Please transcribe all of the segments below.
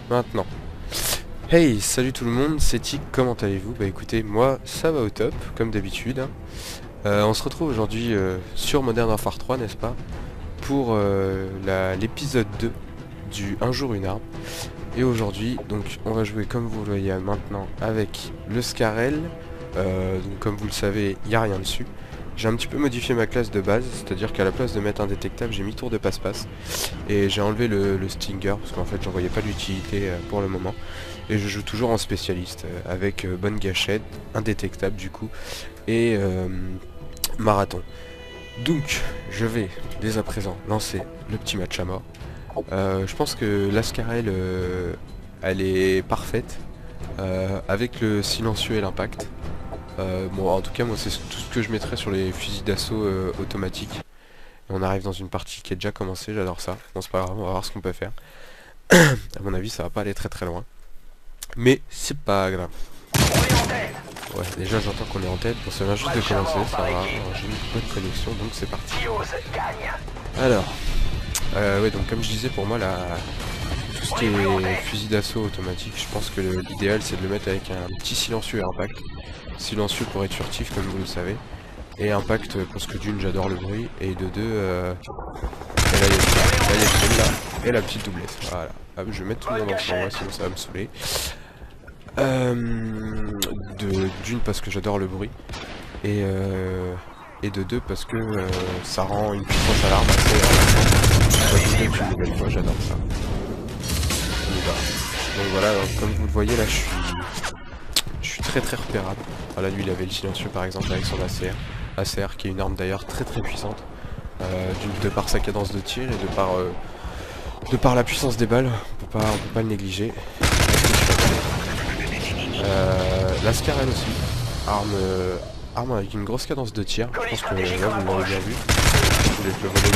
Maintenant. Hey, salut tout le monde, c'est Tic, comment allez-vous? Bah écoutez, moi ça va au top, comme d'habitude. On se retrouve aujourd'hui sur Modern Warfare 3, n'est-ce pas? Pour l'épisode 2 du Un jour une arme. Et aujourd'hui, donc on va jouer comme vous le voyez maintenant avec le Scarel. Donc comme vous le savez, il n'y a rien dessus. J'ai un petit peu modifié ma classe de base, c'est-à-dire qu'à la place de mettre indétectable, j'ai mis tour de passe-passe. Et j'ai enlevé le Stinger, parce qu'en fait j'en voyais pas l'utilité pour le moment. Et je joue toujours en spécialiste, avec bonne gâchette, indétectable du coup, et marathon. Donc, je vais dès à présent lancer le petit match à mort. Je pense que la Scarel, elle est parfaite, avec le silencieux et l'impact. Bon, en tout cas, moi, c'est tout ce que je mettrais sur les fusils d'assaut automatiques. Et on arrive dans une partie qui est déjà commencée, j'adore ça. Bon, c'est pas grave, on va voir ce qu'on peut faire. À mon avis, ça va pas aller très très loin. Mais c'est pas grave. Ouais, déjà j'entends qu'on est en tête. Bon, ça vient juste de commencer, ça va. J'ai une bonne connexion, donc c'est parti. Alors, ouais, donc comme je disais, pour moi, tout ce qui est fusil d'assaut automatique, je pense que l'idéal c'est de le mettre avec un petit silencieux et impact. Silencieux pour être furtif, comme vous le savez. Et impact parce que d'une, j'adore le bruit. Et de deux, et là il y a celle-là. Et la petite doublette. Voilà. Hop, je vais mettre tout le monde en moi, sinon ça va me saouler. D'une parce que j'adore le bruit. Et de deux parce que ça rend une puissance à l'arme assez une nouvelle fois, j'adore ça. On y va. Donc voilà, comme vous le voyez là, je suis très très repérable. Voilà, lui il avait le silencieux par exemple avec son ACR. ACR qui est une arme d'ailleurs très très puissante. De par sa cadence de tir et de par la puissance des balles, on peut pas le négliger. La Scarel aussi, arme avec une grosse cadence de tir, je pense que là vous l'avez bien vu. Je voulais le voler,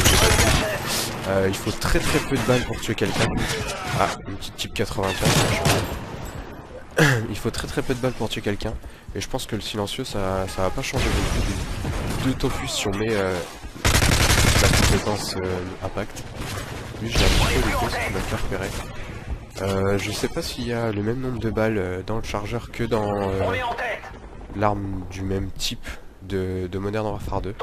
il faut très très peu de balles pour tuer quelqu'un. Ah, une petite type 95. Il faut très très peu de balles pour tuer quelqu'un. Et je pense que le silencieux ça va pas changer beaucoup. D'autant plus si on met la compétence impact. Lui j'ai un petit peu loupé, ce qui m'a fait repérer. Je sais pas s'il y a le même nombre de balles dans le chargeur que dans l'arme du même type de Modern Warfare 2.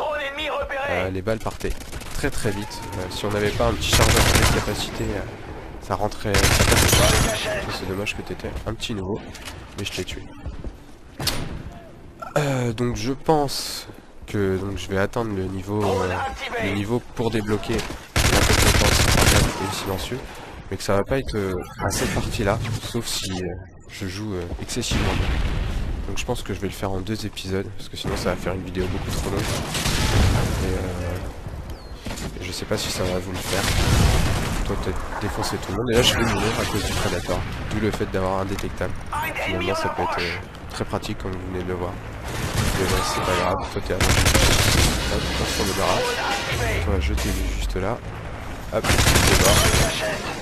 Les balles partaient très très vite. Si on n'avait pas un petit chargeur de capacité, ça rentrait, ça passait pas. C'est dommage que t'étais un petit nouveau, mais je t'ai tué. Donc je pense que je vais atteindre le niveau pour débloquer la compétence et le silencieux. Mais que ça va pas être à cette partie là, sauf si je joue excessivement bien. Donc je pense que je vais le faire en 2 épisodes, parce que sinon ça va faire une vidéo beaucoup trop longue. Et je sais pas si ça va vous le faire. Toi peut-être défoncer tout le monde, et là je vais mourir à cause du Predator. D'où le fait d'avoir indétectable. Finalement ça peut être très pratique comme vous venez de le voir. Mais bon, c'est pas grave, toi t'es à l'heure. Hop, on se débarrasse. Toi je t'ai vu juste là. Hop, c'est mort.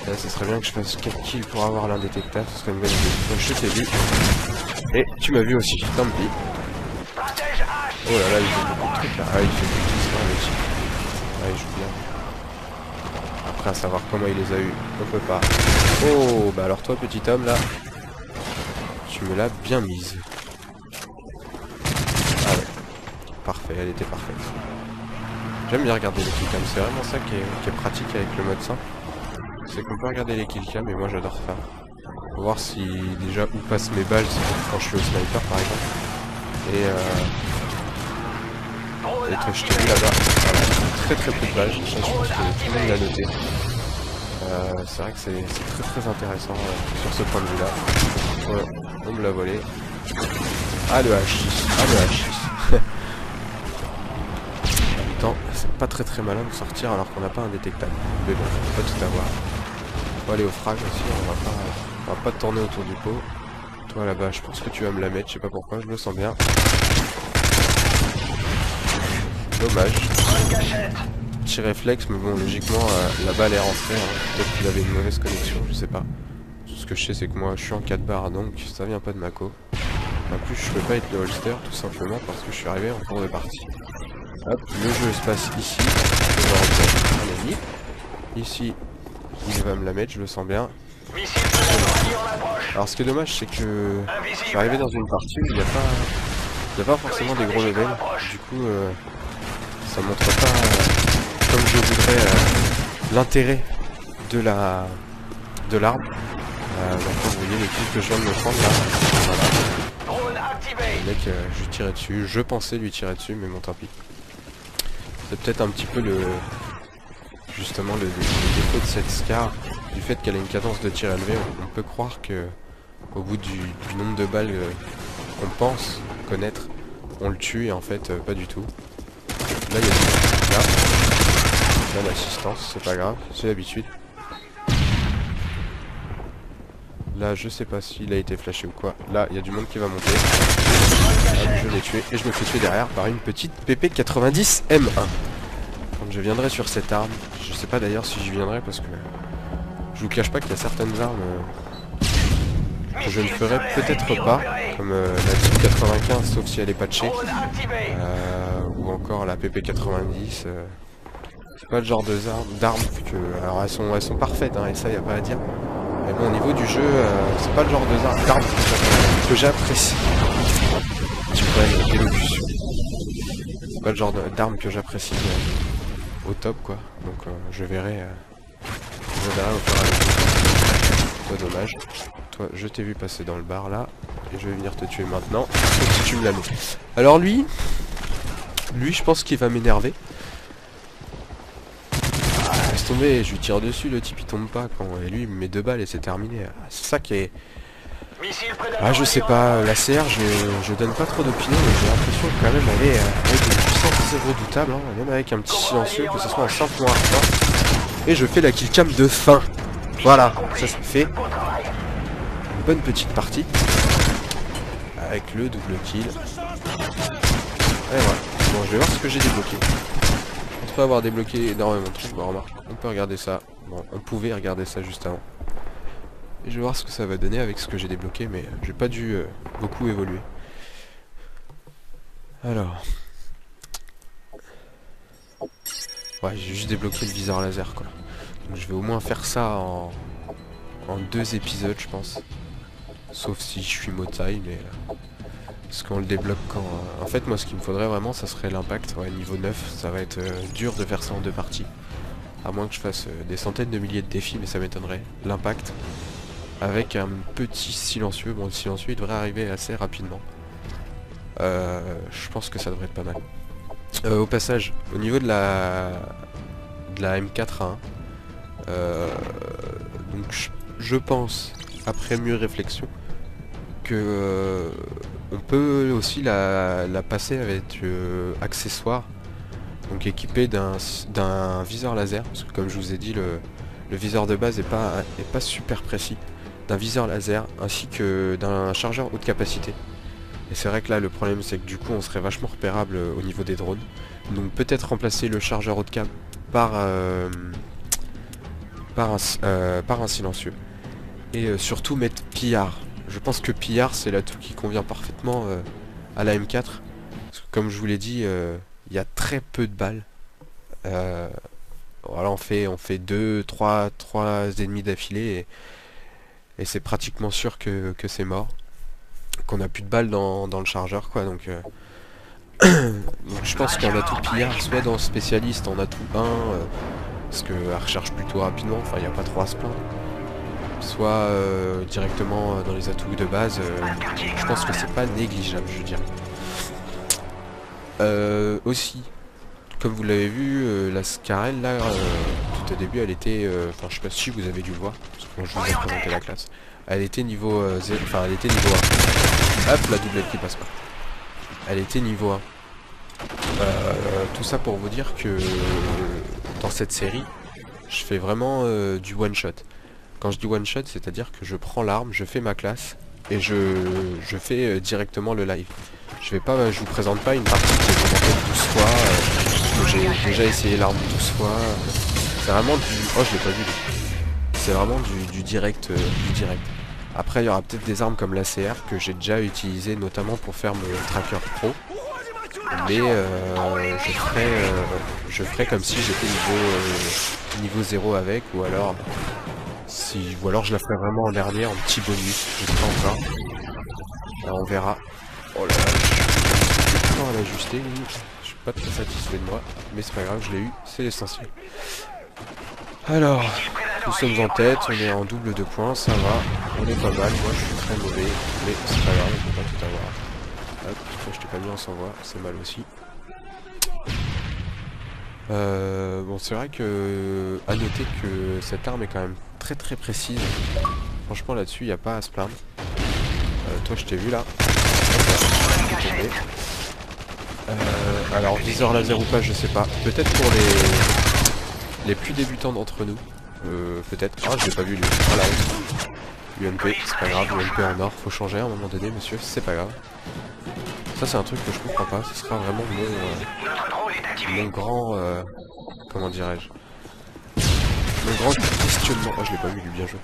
Là, ce serait bien que je fasse 4 kills pour avoir l'indétectable, ce serait une bonne idée. Donc je t'ai vu. Et tu m'as vu aussi, tant pis. Oh là là, il fait beaucoup de trucs là. Ah, il fait beaucoup de trucs avec. Ah, il joue bien. Après, à savoir comment il les a eu, on peut pas. Oh, bah alors toi, petit homme là, tu me l'as bien mise. Ah ouais. Parfait, elle était parfaite. J'aime bien regarder les killcams, c'est vraiment ça qui est pratique avec le mode simple. C'est qu'on peut regarder les killcams et moi j'adore ça. Pour voir si déjà où passent mes balles quand je suis au sniper par exemple. Et que je t'ai vu là-bas. Voilà, très peu de balles, ça je pense que tout le monde l'a noté. C'est vrai que c'est très intéressant sur ce point de vue là. Ouais, on me l'a volé. Ah le H6, ah le H6. C'est pas très malin de sortir alors qu'on n'a pas indétectable. Mais bon, faut pas tout avoir. On va aller au frag aussi, on va pas tourner autour du pot. Toi là-bas, je pense que tu vas me la mettre, je sais pas pourquoi, je me sens bien. Dommage. Petit réflexe, mais bon, logiquement, la balle est rentrée. Hein. Peut-être qu'il avait une mauvaise connexion, je sais pas. Tout ce que je sais, c'est que moi, je suis en 4 barres, donc ça vient pas de Mako. En plus, je peux pas être le holster, tout simplement, parce que je suis arrivé en cours de partie. Hop, le jeu se passe ici, ici, Il va me la mettre, je le sens bien. Alors ce qui est dommage, c'est que je suis arrivé dans une partie où il n'y a pas forcément des gros levels. Du coup, ça montre pas comme je voudrais l'intérêt de l'arme. Donc vous voyez le kill que je viens de me prendre là. Voilà. Le mec, je lui tirais dessus. Je pensais lui tirer dessus, mais bon, tant pis. C'est peut-être un petit peu justement le défaut de cette Scar, du fait qu'elle a une cadence de tir élevée. On peut croire que au bout du nombre de balles qu'on pense connaître, on le tue, et en fait pas du tout. Là il y a là l'assistance, c'est pas grave, c'est l'habitude. Là je sais pas s'il a été flashé ou quoi. Là il y a du monde qui va monter. Hop, je l'ai tué et je me fais tuer derrière par une petite PP90 M1. Quand je viendrai sur cette arme, je sais pas d'ailleurs si j'y viendrai parce que je vous cache pas qu'il y a certaines armes que je ne ferai peut-être pas, comme la type 95 sauf si elle est patchée, ou encore la PP90. C'est pas le genre d'armes que... Alors elles sont parfaites hein, et ça y a pas à dire. Mais bon au niveau du jeu, c'est pas le genre d'armes que j'apprécie. Tu pourrais d'élocution. C'est pas le genre d'armes que j'apprécie au top quoi. Donc je verrai au fur et à mesure. Toi dommage. Toi je t'ai vu passer dans le bar là. Et je vais venir te tuer maintenant. Si tu me la mets. Alors lui je pense qu'il va m'énerver. Laisse tomber, je lui tire dessus, le type il tombe pas quand. Et lui il me met 2 balles et c'est terminé. C'est ça qui est. Ah je sais pas, la CR je donne pas trop d'opinion mais j'ai l'impression que quand même elle est avec une puissance assez redoutable, hein, même avec un petit silencieux, que ce soit en simple ou en hardcore. Et je fais la killcam de fin. Voilà, ça fait une bonne petite partie. Avec le double kill. Et voilà. Bon je vais voir ce que j'ai débloqué. On peut avoir débloqué énormément de trucs, bon remarque, on peut regarder ça. Bon, on pouvait regarder ça juste avant. Et je vais voir ce que ça va donner avec ce que j'ai débloqué, mais j'ai pas dû beaucoup évoluer. Alors... Ouais, j'ai juste débloqué le viseur laser, quoi. Donc je vais au moins faire ça en 2 épisodes, je pense. Sauf si je suis Motai, mais... Parce qu'on le débloque quand... En fait, moi, ce qu'il me faudrait vraiment, ça serait l'impact. Ouais, niveau 9, ça va être dur de faire ça en 2 parties. À moins que je fasse des centaines de milliers de défis, mais ça m'étonnerait. L'impact. Avec un petit silencieux. Bon, le silencieux, il devrait arriver assez rapidement. Je pense que ça devrait être pas mal. Au passage, au niveau de la M4A1, donc je pense, après mieux réflexion, que on peut aussi la passer avec accessoire, donc équipé d'un viseur laser, parce que comme je vous ai dit, le viseur de base est pas super précis, d'un viseur laser ainsi que d'un chargeur haute capacité. Et c'est vrai que là le problème c'est que du coup on serait vachement repérable au niveau des drones. Donc peut-être remplacer le chargeur haut de cap par un silencieux. Et surtout mettre pillard. Je pense que pillard c'est l'atout qui convient parfaitement à la M4. Parce que comme je vous l'ai dit, il y a très peu de balles. Voilà, on fait 2, 3 ennemis d'affilée et c'est pratiquement sûr que c'est mort. Qu'on a plus de balles dans le chargeur quoi, donc je pense qu'un atout pillard, soit dans spécialiste en atout 1, parce qu'elle recharge plutôt rapidement, enfin il n'y a pas trop à se plaindre, soit directement dans les atouts de base, je pense que c'est pas négligeable, je dirais. Aussi, comme vous l'avez vu, la Scarelle là, tout au début elle était, enfin je sais pas si vous avez dû le voir, parce que quand je vous ai présenté la classe, elle était niveau 0, enfin elle était niveau 1. Hop, la doublette qui passe pas. Elle était niveau 1. Tout ça pour vous dire que dans cette série, je fais vraiment du one shot. Quand je dis one shot, c'est-à-dire que je prends l'arme, je fais ma classe et je fais directement le live. Je vous présente pas une partie qui est commentée 12 fois, que j'ai déjà essayé l'arme 12 fois. C'est vraiment du... Oh, je l'ai pas vu. C'est vraiment du direct. Après, il y aura peut-être des armes comme l'ACR que j'ai déjà utilisé notamment pour faire mon tracker pro. Mais je ferai comme si j'étais niveau 0 avec, ou alors je la ferai vraiment en dernier, en petit bonus, je sais pas encore. Alors on verra. Oh là là, je suis fort à l'ajuster, je suis pas très satisfait de moi, mais c'est pas grave, je l'ai eu, c'est l'essentiel. Alors, nous sommes en tête, on est en double de points, ça va, on est pas mal, moi je suis très mauvais, mais c'est pas grave, on peut pas tout avoir. Hop, toi je t'ai pas mis en sans-voix, c'est mal aussi. Bon, c'est vrai que à noter que cette arme est quand même très très précise. Franchement là-dessus, il n'y a pas à se plaindre. Toi je t'ai vu là. Alors viseur laser ou pas, je sais pas. Peut-être pour les plus débutants d'entre nous. Peut-être. Ah, je l'ai pas vu lui. Voilà. UMP, c'est pas grave, UMP en or, faut changer à un moment donné, monsieur, c'est pas grave. Ça c'est un truc que je comprends pas, ce sera vraiment mon grand... comment dirais-je, mon grand questionnement... Oh, je l'ai pas vu, lui, bien joué.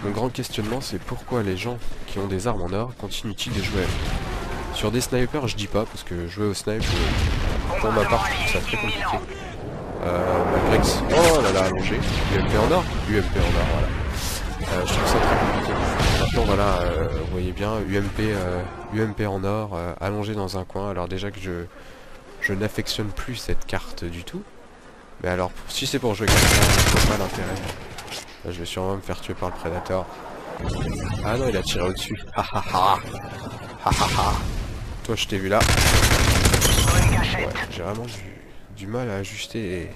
Mon grand questionnement, c'est pourquoi les gens qui ont des armes en or continuent-ils de jouer avec. Sur des snipers, je dis pas, parce que jouer au snipe, pour ma part, je trouve ça très compliqué. Magrex, oh là là, allongé. UMP en or, UMP en or, voilà. Je trouve ça très compliqué. Maintenant voilà, vous voyez bien, UMP en or, allongé dans un coin. Alors déjà que je n'affectionne plus cette carte du tout. Mais alors, si c'est pour jouer comme ça, je vois pas l'intérêt. Là, je vais sûrement me faire tuer par le Predator. Ah non, il a tiré au-dessus. Ha ha ha. Ha ha ha. Toi, je t'ai vu là. Ouais, j'ai vraiment du mal à ajuster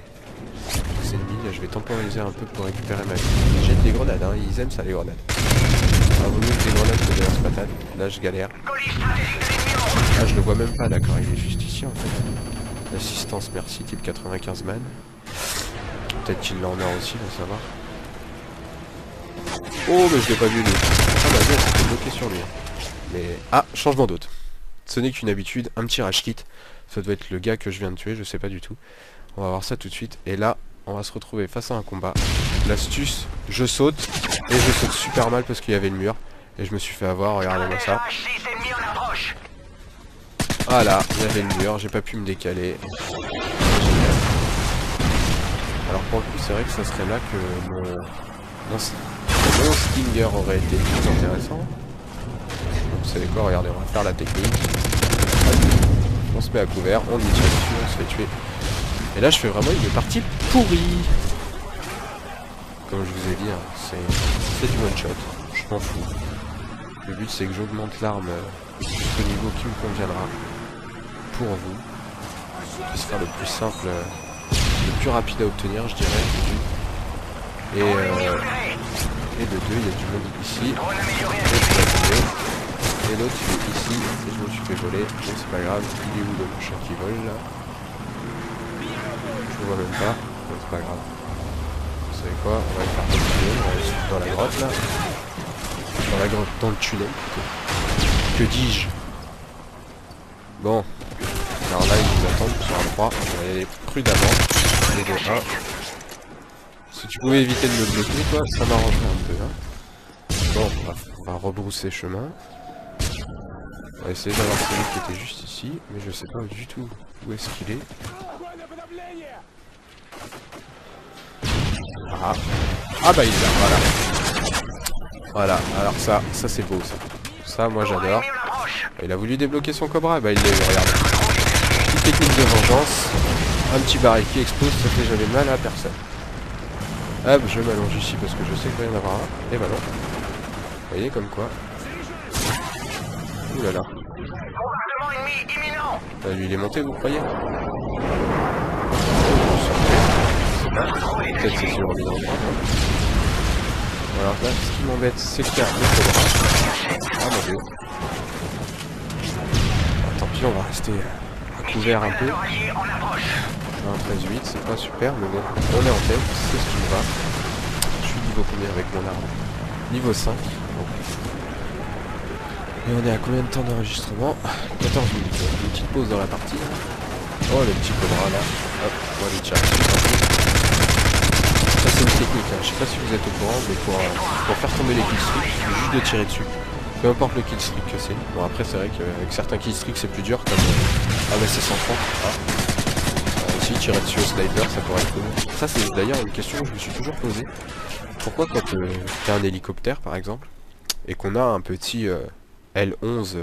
les ennemis. Là, je vais temporiser un peu pour récupérer ma vie. Ils jettent des grenades, hein. Ils aiment ça, les grenades. Ah, vaut mieux que des grenades que des lance-patates. Là, je galère. Ah, je le vois même pas, d'accord. Il est juste ici, en fait. L'assistance, merci, type 95 man. Peut-être qu'il l'a en or aussi, va savoir. Oh, mais je l'ai pas vu, lui. Ah, bah non, c'était bloqué sur lui. Mais... Ah, changement d'autre. Ce n'est qu'une habitude, un petit rage kit. Ça doit être le gars que je viens de tuer, je sais pas du tout. On va voir ça tout de suite. Et là, on va se retrouver face à un combat. L'astuce, je saute. Et je saute super mal parce qu'il y avait le mur. Et je me suis fait avoir, regardez-moi ça. Voilà, il y avait le mur, j'ai pas pu me décaler. Alors pour le coup, c'est vrai que ça serait là que mon Stinger aurait été plus intéressant. Donc, vous savez quoi, regardez, on va faire la technique. On se met à couvert, on y tire dessus, on se fait tuer. Et là, je fais vraiment une partie pourrie. Comme je vous ai dit, hein, c'est du one shot, je m'en fous. Le but, c'est que j'augmente l'arme au niveau qui me conviendra. Pour vous, ce sera le plus simple, le plus rapide à obtenir, je dirais. Et de deux, il y a du monde ici. Et l'autre il est ici, et je me suis fait voler, mais c'est pas grave, il est où le machin qui vole là? Je le vois même pas, donc c'est pas grave. Vous savez quoi, on va le faire continuer, on va aller dans la grotte là. Dans la grotte, dans le tunnel plutôt. Que dis-je? Bon. Alors là, ils nous attendent sur un 3, on va y aller prudemment. Niveau 1. Si tu pouvais éviter de me bloquer, toi, ça m'arrangerait un peu. Hein. Bon, on va rebrousser chemin. On va essayer d'avoir celui qui était juste ici, mais je sais pas du tout où est-ce qu'il est. Ah. Ah bah il est là, voilà. Voilà, alors ça c'est beau ça. Ça, moi j'adore. Il a voulu débloquer son Cobra, bah il l'a eu, regarde. Technique de vengeance, un petit baril qui explose, ça fait jamais mal à personne. Hop, je m'allonge ici parce que je sais qu'il va y en avoir un. Et voilà. Vous voyez comme quoi. Ouh là là. Lui il est monté, vous croyez? Peut-être c'est sur lui dans le bras. Alors là, ce qui m'embête, c'est qu'il y a le Cobra. Ah mon dieu. Tant pis, on va rester couvert un peu. Un 13-8, c'est pas super, mais bon, on est en tête, c'est ce qui me va. Je suis niveau combien avec mon arme? Niveau 5. Bon. Et on est à combien de temps d'enregistrement? 14 minutes. Une petite pause dans la partie. Oh, le petit Cobra là. Hop, on va aller tirer. Ça c'est une technique, hein. Je sais pas si vous êtes au courant, mais pour faire tomber les killstreaks, il suffit juste de tirer dessus. Peu importe le killstreak que c'est. Bon après c'est vrai qu'avec certains killstreaks c'est plus dur comme Ah bah c'est 130. Si tirer dessus au sniper, ça pourrait être cool. Ça c'est d'ailleurs une question que je me suis toujours posée. Pourquoi quand t'as un hélicoptère par exemple, et qu'on a un petit L11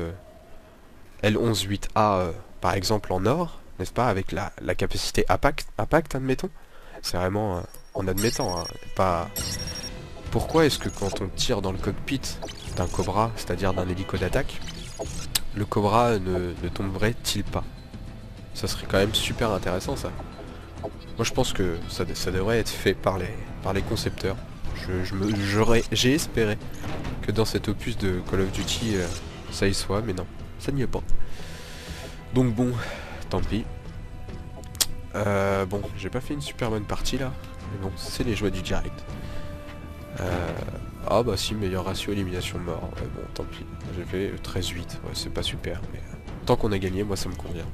L11-8A par exemple en or, n'est-ce pas, avec la capacité impact admettons. C'est vraiment en admettant, hein, pas... Pourquoi est-ce que quand on tire dans le cockpit d'un Cobra, c'est-à-dire d'un hélico d'attaque, le Cobra ne tomberait-il pas? Ça serait quand même super intéressant ça. Moi je pense que ça devrait être fait par les concepteurs. J'ai espéré que dans cet opus de Call of Duty ça y soit, mais non, ça n'y est pas. Donc bon, tant pis. Bon, j'ai pas fait une super bonne partie là, mais bon, c'est les joies du direct. Ah bah si, meilleur ratio élimination mort. Ouais, bon, tant pis. J'ai fait 13-8, ouais, c'est pas super, mais tant qu'on a gagné, moi ça me convient.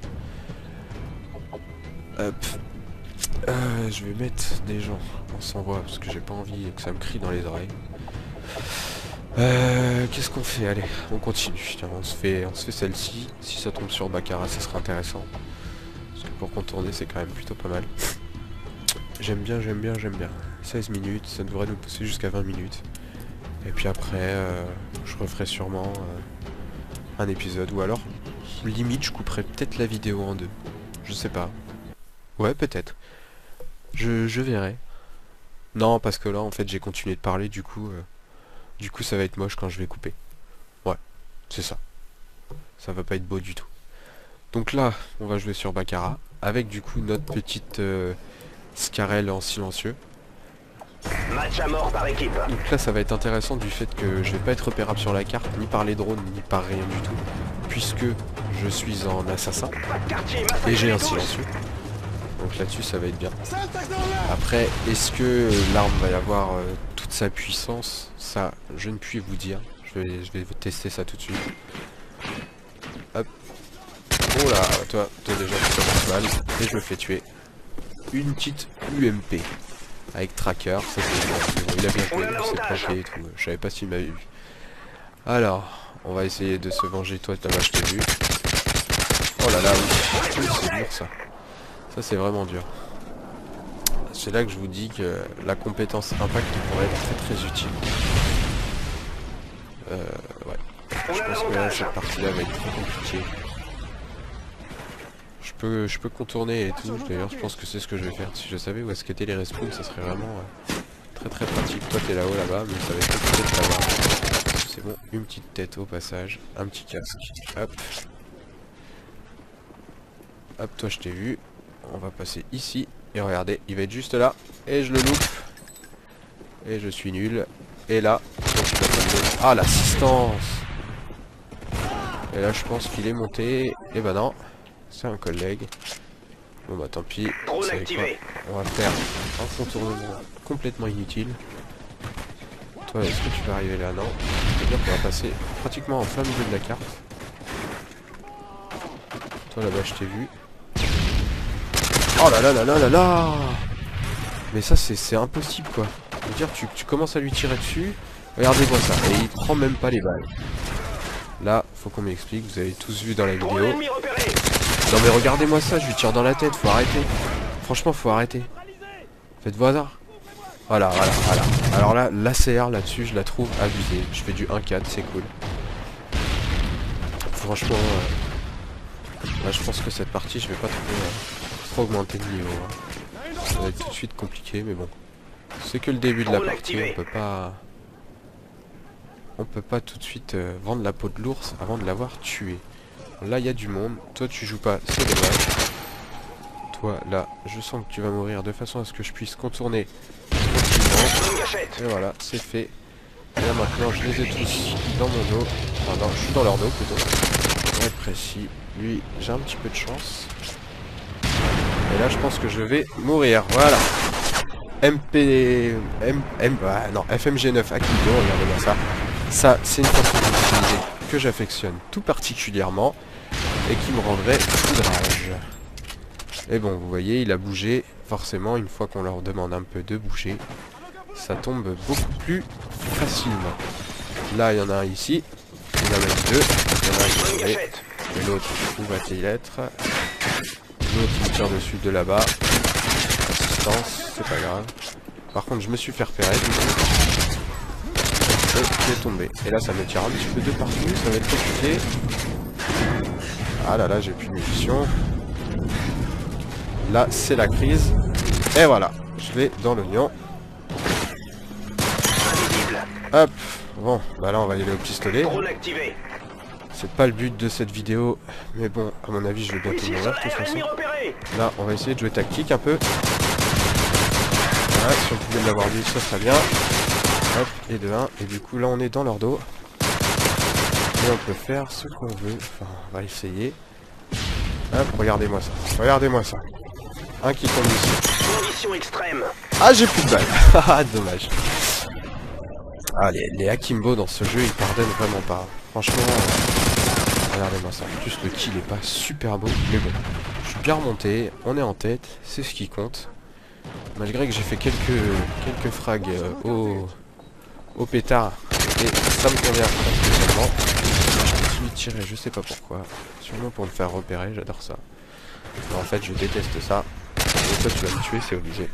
Hop. Je vais mettre des gens en s'envoie parce que j'ai pas envie que ça me crie dans les oreilles. Qu'est-ce qu'on fait? Allez, on continue. Tiens, on se fait celle-ci. Si ça tombe sur Baccarat, ça sera intéressant. Parce que pour contourner, c'est quand même plutôt pas mal. J'aime bien. 16 minutes, ça devrait nous pousser jusqu'à 20 minutes. Et puis après, je referai sûrement un épisode. Ou alors, limite, je couperai peut-être la vidéo en deux. Je sais pas. Ouais, peut-être. Je verrai. Non, parce que là, en fait, j'ai continué de parler, du coup, ça va être moche quand je vais couper. Ouais, c'est ça. Ça va pas être beau du tout. Donc là, on va jouer sur Baccarat, avec du coup notre petite Scarel en silencieux. Match à mort par équipe. Donc là, ça va être intéressant du fait que je vais pas être repérable sur la carte, ni par les drones, ni par rien du tout, puisque je suis en assassin, et j'ai un silencieux. Donc là-dessus, ça va être bien. Après, est-ce que l'arme va y avoir toute sa puissance? Ça, je ne puis vous dire. Je vais vous tester ça tout de suite. Hop. Oh là, toi déjà, tu commences mal. Et je me fais tuer. Une petite UMP. Avec tracker, ça c'est bon. Il a bien joué, il s'est planqué et tout. Je savais pas s'il m'avait vu. Alors, on va essayer de se venger. Toi, là-bas, je t'ai vu. Oh là là, oui. C'est dur ça. Ça c'est vraiment dur. C'est là que je vous dis que la compétence impact pourrait être très très utile. Ouais. Je pense que là, cette partie-là va être très compliquée. Je peux contourner et tout. D'ailleurs, je pense que c'est ce que je vais faire. Si je savais où est-ce qu'étaient les respawns, ça serait vraiment très très pratique. Toi, t'es là-haut là-bas, mais ça va être compliqué de t'avoir. C'est bon, une petite tête au passage, un petit casque. Hop. Hop, toi, je t'ai vu. On va passer ici. Et regardez, il va être juste là. Et je le loupe. Et je suis nul. Et là, ah, l'assistance. Et là, je pense qu'il est monté. Et bah non. C'est un collègue. Bon bah tant pis. On va faire un contournement complètement inutile. Toi, est-ce que tu vas arriver là? Non. C'est-à-dire qu'on va passer pratiquement en plein milieu de la carte. Toi là-bas, je t'ai vu. Oh là là là là là là. Mais ça c'est impossible quoi. Je veux dire tu commences à lui tirer dessus. Regardez-moi ça. Et il prend même pas les balles. Là, faut qu'on m'explique, vous avez tous vu dans la vidéo. Non mais regardez-moi ça, je lui tire dans la tête, faut arrêter. Franchement faut arrêter. Faites vos hasards. Voilà. Alors là, l'ACR là-dessus, je la trouve abusée. Je fais du 1-4, c'est cool. Franchement, là je pense que cette partie, je vais pas trop augmenter de niveau. Hein. Ça va être tout de suite compliqué, mais bon. C'est que le début de la partie, on peut pas tout de suite vendre la peau de l'ours avant de l'avoir tué. Là, il y a du monde. Toi, tu joues pas, c'est dommage. Toi, là, je sens que tu vas mourir de façon à ce que je puisse contourner tranquillement. Et voilà, c'est fait. Et là, maintenant, je les ai tous dans mon dos. Enfin, non, je suis dans leur dos, plutôt. Pour être précis. Lui, j'ai un petit peu de chance. Et là, je pense que je vais mourir. Voilà. FMG9 Akido, regardez-moi ça. Ça, c'est une façon d'utiliser que j'affectionne tout particulièrement et qui me rendrait foudrage. Et bon, vous voyez, il a bougé. Forcément, une fois qu'on leur demande un peu de bouger, ça tombe beaucoup plus facilement. Là, il y en a un ici. Il y en a même deux. Il y en a un qui est tombé. Et l'autre, où va-t-il être? L'autre il me tire dessus de là-bas. Assistance, c'est pas grave. Par contre je me suis fait repérer du coup. Je vais tomber. Et là ça me tire un petit peu de partout, ça va être compliqué. Ah là là, j'ai plus de munitions. Là c'est la crise. Et voilà, je l'ai dans l'oignon. Hop, bon, bah là on va y aller au pistolet. C'est pas le but de cette vidéo, mais bon, à mon avis je vais bientôt mourir de toute façon. Là on va essayer de jouer tactique un peu. Voilà, si on pouvait l'avoir vu, ça serait bien. Hop, et de 1, et du coup là on est dans leur dos. Et on peut faire ce qu'on veut, enfin on va essayer. Hop, regardez-moi ça, regardez-moi ça. Un qui tombe ici. Ah j'ai plus de balles, ah dommage. Ah les Akimbo dans ce jeu ils pardonnent vraiment pas. Franchement, regardez-moi ça. En plus le kill est pas super beau, mais bon. Je suis bien remonté, on est en tête, c'est ce qui compte. Malgré que j'ai fait quelques frags au pétard, et ça me convient pas spécialement. Je continue de tirer, je sais pas pourquoi. Sûrement pour me faire repérer, j'adore ça. Mais en fait je déteste ça. Et toi tu vas me tuer, c'est obligé.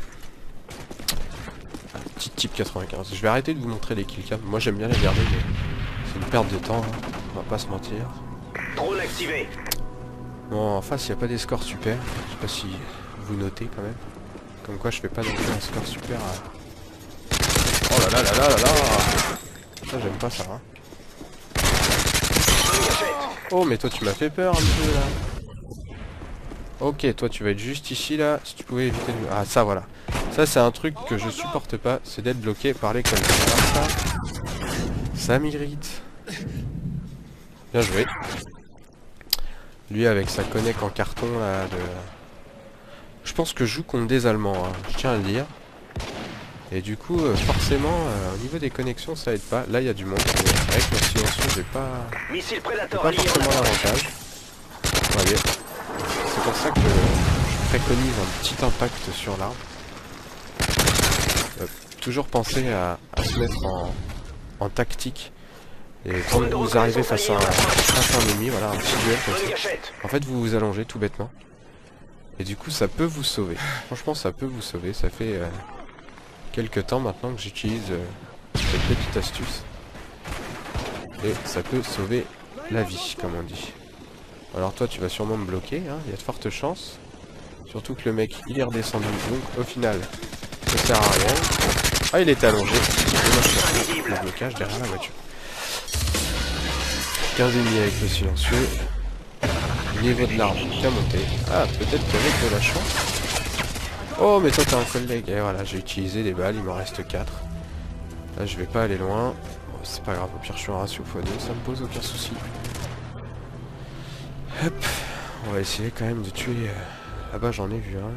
Petite type 95. Je vais arrêter de vous montrer les killcams. Moi j'aime bien les garder, mais c'est une perte de temps, hein. On va pas se mentir. Drone activé. Bon, en face il n'y a pas des scores super. Je sais pas si vous notez quand même. Comme quoi je fais pas non plus un score super à... Oh là là là là là là. Ça j'aime pas ça, hein. Oh mais toi tu m'as fait peur un peu là. Ok, toi tu vas être juste ici là. Si tu pouvais éviter de... Ah ça voilà. Ça c'est un truc que je supporte pas, c'est d'être bloqué par les conneries. Alors ça m'irrite. Bien joué. Lui avec sa connect en carton là de... Je pense que je joue contre des Allemands, hein, je tiens à le dire. Et du coup forcément au niveau des connexions ça aide pas. Là il y a du monde. Mais avec le silencieux j'ai pas forcément l'avantage. Vous voyez. C'est pour ça que je préconise un petit impact sur l'arbre. Toujours penser à se mettre en tactique. Et quand vous arrivez face à un ennemi, voilà, un petit duel comme ça, en fait vous vous allongez tout bêtement. Et du coup ça peut vous sauver. Franchement ça peut vous sauver. Ça fait quelques temps maintenant que j'utilise cette petite astuce. Et ça peut sauver la vie, comme on dit. Alors toi tu vas sûrement me bloquer, hein, il y a de fortes chances. Surtout que le mec il est redescendu, donc au final ça sert à rien. Ah il était allongé. Et moi je suis le blocage derrière la voiture. 15 ennemis avec le silencieux. Niveau de l'arme qui a monté. Ah peut-être qu'avec de la chance. Oh mais toi t'as un collègue. Et voilà j'ai utilisé des balles, il m'en reste 4. Là je vais pas aller loin. Bon, c'est pas grave, au pire je suis en ratio x2, ça me pose aucun souci. Hop, on va essayer quand même de tuer... Là-bas j'en ai vu un.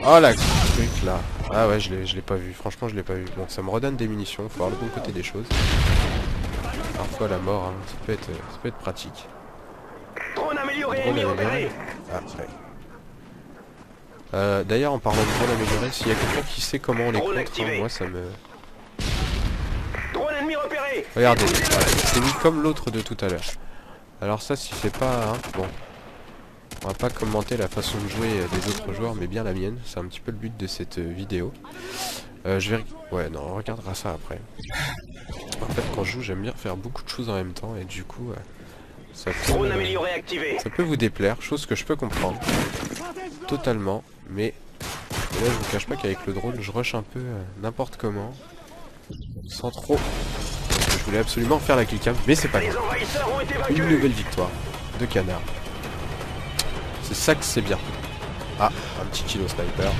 Oh la truc là. Ah ouais je l'ai pas vu, franchement je l'ai pas vu. Bon ça me redonne des munitions, faut voir le bon côté des choses. Parfois la mort, hein, ça peut être pratique. Drone amélioré, ennemi repéré. Ah ouais. D'ailleurs en parlant de drone amélioré, s'il y a quelqu'un qui sait comment on les contre, hein, moi ça me... Drone ennemi repéré. Regardez, voilà, c'est mis comme l'autre de tout à l'heure. Alors ça si c'est pas... Hein, bon. On va pas commenter la façon de jouer des autres joueurs, mais bien la mienne. C'est un petit peu le but de cette vidéo. Je vais... Ouais, non, on regardera ça après. En fait, quand je joue, j'aime bien faire beaucoup de choses en même temps, et du coup... ça peut vous déplaire, chose que je peux comprendre. Totalement, mais... là, je vous cache pas qu'avec le drone, je rush un peu n'importe comment. Sans trop... Parce que je voulais absolument faire la killcam, mais c'est pas grave. Une nouvelle victoire de canard. C'est ça que c'est bien. Ah, un petit kilo sniper.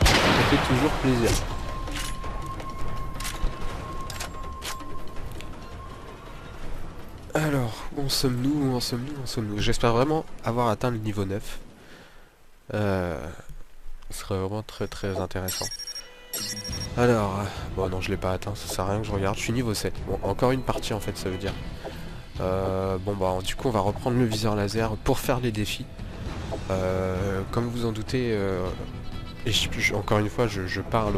Ça fait toujours plaisir. Alors, où en sommes-nous? J'espère vraiment avoir atteint le niveau 9. Ce serait vraiment très intéressant. Alors, bon non je l'ai pas atteint, ça sert à rien que je regarde, je suis niveau 7. Bon, encore une partie en fait ça veut dire. Bon bah du coup on va reprendre le viseur laser pour faire les défis. Comme vous en doutez, et encore une fois je parle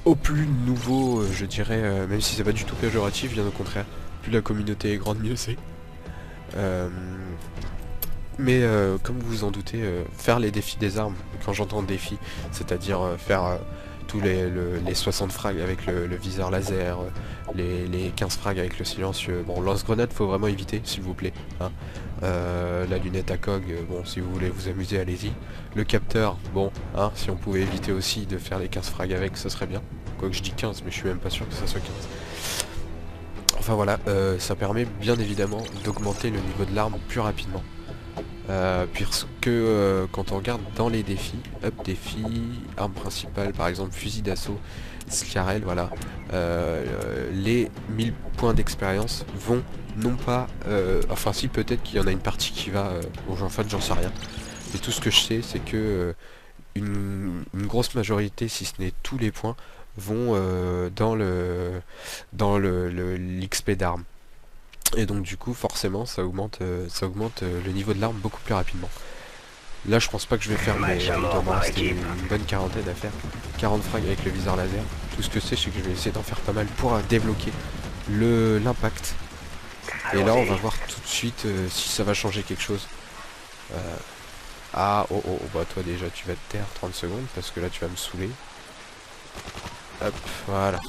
au plus nouveau, je dirais, même si c'est pas du tout péjoratif, bien au contraire. Plus la communauté est grande, mieux c'est. Mais comme vous vous en doutez, faire les défis des armes, quand j'entends défi, c'est-à-dire faire tous les 60 frags avec le viseur laser, les 15 frags avec le silencieux. Bon, lance-grenade, faut vraiment éviter, s'il vous plaît. Hein. La lunette à cog, bon, si vous voulez vous amuser, allez-y. Le capteur, bon, hein, si on pouvait éviter aussi de faire les 15 frags avec, ça serait bien. Quoique je dis 15, mais je suis même pas sûr que ça soit 15. Enfin voilà, ça permet bien évidemment d'augmenter le niveau de l'arme plus rapidement. Puisque quand on regarde dans les défis, défi, arme principale, par exemple fusil d'assaut, Scarel, voilà, les 1000 points d'expérience vont non pas, enfin si peut-être qu'il y en a une partie qui va, bon en fait j'en sais rien, mais tout ce que je sais c'est que une grosse majorité, si ce n'est tous les points, vont dans l'XP d'armes. Et donc du coup forcément ça augmente le niveau de l'arme beaucoup plus rapidement. Là je pense pas que je vais faire, mais il doit m'en rester une bonne quarantaine à faire. 40 frags avec le viseur laser. Tout ce que c'est que je vais essayer d'en faire pas mal pour débloquer l'impact. Et là on va voir tout de suite si ça va changer quelque chose. Ah oh oh bah toi déjà tu vas te taire 30 secondes parce que là tu vas me saouler. Hop, voilà.